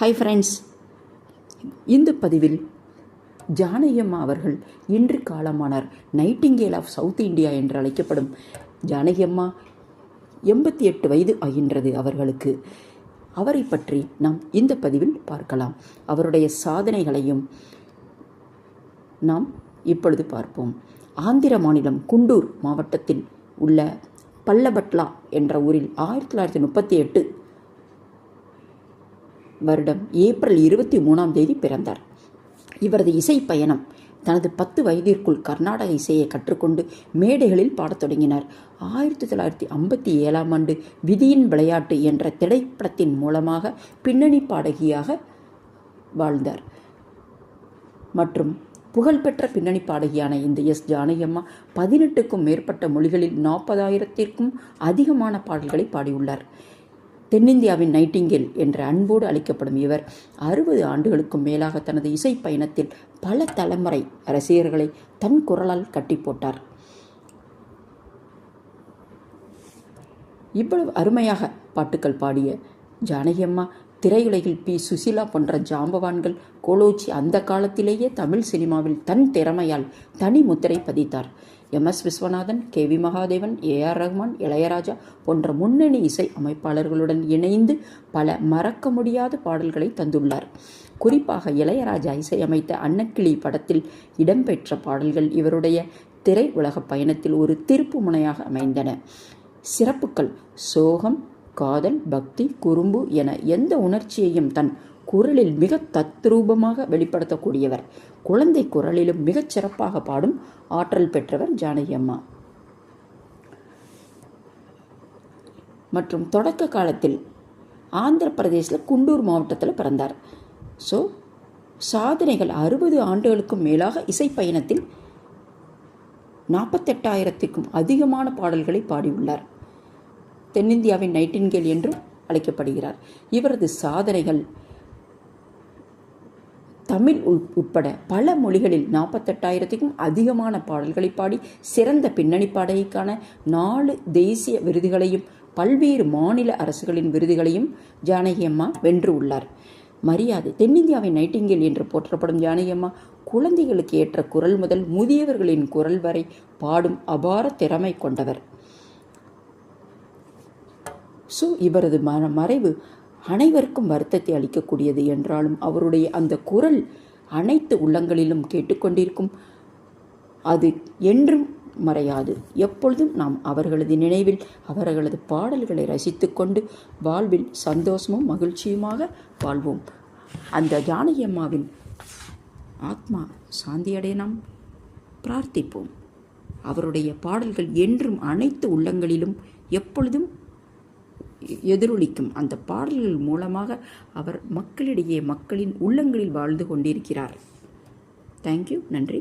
Hi friends, இந்த பதிவில் ஜானகியம்மா அவர்கள் இன்று காலமானார். நைட்டிங்கேல் ஆஃப் சவுத் இந்தியா என்று அழைக்கப்படும் ஜானகியம்மா 88 வயது ஆகின்றது அவர்களுக்கு. அவரை பற்றி நாம் இந்த பதிவில் பார்க்கலாம். அவருடைய சாதனைகளையும் நாம் இப்பொழுது பார்ப்போம். ஆந்திர மாநிலம் குண்டூர் மாவட்டத்தில் உள்ள பல்லபட்லா என்ற ஊரில் 1938 வருடம் ஏப்ரல் 23ஆம் தேதி பிறந்தார். இவரது இசை பயணம் தனது 10 வயதிற்குள் கர்நாடக இசையை கற்றுக்கொண்டு மேடைகளில் பாடத் தொடங்கினார். 1957ஆம் ஆண்டு விதியின் விளையாட்டு என்ற திரைப்படத்தின் மூலமாக பின்னணி பாடகியாக வாழ்ந்தார். மற்றும் புகழ்பெற்ற பின்னணி பாடகியான இந்த ஜானகியம்மா 18க்கும் மேற்பட்ட மொழிகளில் 40,000த்திற்கும் அதிகமான பாடல்களை பாடியுள்ளார். தென்னிந்தியாவின் நைட்டிங்கேல் என்ற அன்போடு அழைக்கப்படும் இவர் 60 ஆண்டுகளுக்கும் மேலாக தனது இசை பயணத்தில் பல தலைமுறை ரசிகர்களை தன் குரலால் கட்டி போட்டார். இவ்வளவு அருமையாக பாட்டுக்கள் பாடிய ஜானகியம்மா திரையுலகில் பி. சுசீலா போன்ற ஜாம்பவான்கள் கோலோச்சி அந்த காலத்திலேயே தமிழ் சினிமாவில் தன் திறமையால் தனி முத்திரை பதித்தார். M S. Viswanathan, K V. Mahadevan, A R. Rahman, Ilaiyaraaja போன்ற முன்னணி இசை அமைப்பாளர்களுடன் இணைந்து பல மறக்க முடியாத பாடல்களை தந்துள்ளார். குறிப்பாக இளையராஜா இசையமைத்த அன்னக்கிளி படத்தில் இடம்பெற்ற பாடல்கள் இவருடைய திரை உலக பயணத்தில் ஒரு திருப்பு முனையாக அமைந்தன. சிறப்புக்கள்: சோகம், காதல், பக்தி, குறும்பு என எந்த உணர்ச்சியையும் தன் குரலில் மிக தத்ரூபமாக வெளிப்படுத்தக்கூடியவர். குழந்தை குரலிலும் மிகச் சிறப்பாக பாடும் ஆற்றல் பெற்றவர் ஜானகியம்மா. மற்றும் தொடக்க காலத்தில் ஆந்திர பிரதேசத்தில் குண்டூர் மாவட்டத்தில் பிறந்தார். சாதனைகள் 60 ஆண்டுகளுக்கும் மேலாக இசை பயணத்தில் 48,000க்கும் அதிகமான பாடல்களை பாடியுள்ளார். தென்னிந்தியாவின் நைட்டிங்கேல் என்று அழைக்கப்படுகிறார். இவரது சாதனைகள் தமிழ் உட்பட பல மொழிகளில் 48,000க்கும் அதிகமான பாடல்களை பாடி சிறந்த பின்னணி பாடகிக்கான 4 தேசிய விருதுகளையும் பல்வேறு மாநில அரசுகளின் விருதுகளையும் ஜானகியம்மா வென்று உள்ளார். மரியாதை: தென்னிந்தியாவின் நைட்டிங்கேல் என்று போற்றப்படும் ஜானகியம்மா குழந்தைகளுக்கு ஏற்ற குரல் முதல் முதியவர்களின் குரல் வரை பாடும் அபார திறமை கொண்டவர். இவரது மறைவு அனைவருக்கும் வருத்தத்தை அளிக்கக்கூடியது என்றாலும் அவருடைய அந்த குரல் அனைத்து உள்ளங்களிலும் கேட்டுக்கொண்டிருக்கும். அது என்றும் மறையாது. எப்பொழுதும் நாம் அவர்களது நினைவில் அவர்களது பாடல்களை ரசித்து கொண்டு வாழ்வில் சந்தோஷமும் மகிழ்ச்சியுமாக வாழ்வோம். அந்த ஜானகியம்மாவின் ஆத்மா சாந்தியடைய நாம் பிரார்த்திப்போம். அவருடைய பாடல்கள் என்றும் அனைத்து உள்ளங்களிலும் எப்பொழுதும் எதிரொலிக்கும். அந்த பாடல்கள் மூலமாக அவர் மக்களிடையே மக்களின் உள்ளங்களில் வாழ்ந்து கொண்டிருக்கிறார். தேங்க்யூ. நன்றி.